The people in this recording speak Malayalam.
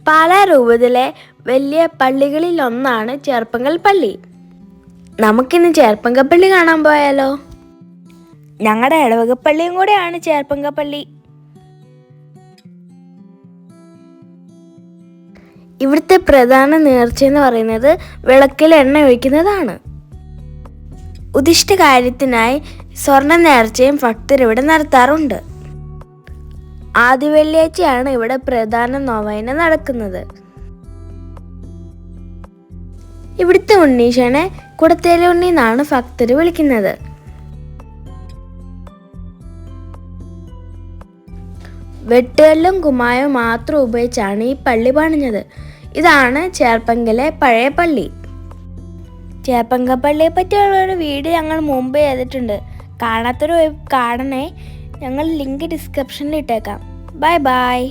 പാലാ രൂപതയിലെ വലിയ പള്ളികളിലൊന്നാണ് ചേർപ്പങ്കൽ പള്ളി. നമുക്കിന്ന് ചേർപ്പങ്കൽ പള്ളി കാണാൻ പോയാലോ? ഞങ്ങളുടെ ഇടവകപ്പള്ളിയും കൂടെയാണ് ചേർപ്പങ്കൽ പള്ളി. ഇവിടുത്തെ പ്രധാന നേർച്ചയെന്ന് പറയുന്നത് വിളക്കിൽ എണ്ണ ഒഴിക്കുന്നതാണ്. ഉദിഷ്ട കാര്യത്തിനായി സ്വർണ്ണ നേർച്ചയും ഭക്തർ ഇവിടെ നടത്താറുണ്ട്. ആദ്യ വെള്ളിയാഴ്ചയാണ് ഇവിടെ പ്രധാന നൊവേന നടക്കുന്നത്. ഇവിടുത്തെ ഉണ്ണീശനെ കുടത്തേല ഉണ്ണി എന്നാണ് ഭക്തർ വിളിക്കുന്നത്. വെട്ടുകല്ലും കുമ്മായവും മാത്രം ഉപയോഗിച്ചാണ് ഈ പള്ളി പണിഞ്ഞത്. ഇതാണ് ചേർപ്പങ്കലെ പഴയ പള്ളി. ചേർപ്പങ്കൽ പള്ളിയെ പറ്റിയുള്ളൊരു വീഡിയോ ഞങ്ങൾ മുമ്പ് ചെയ്തിട്ടുണ്ട്. കാണാത്തൊരു കാണണേ. ഞങ്ങൾ ലിങ്ക് ഡിസ്ക്രിപ്ഷനിൽ ഇട്ടേക്കാം. Bye bye.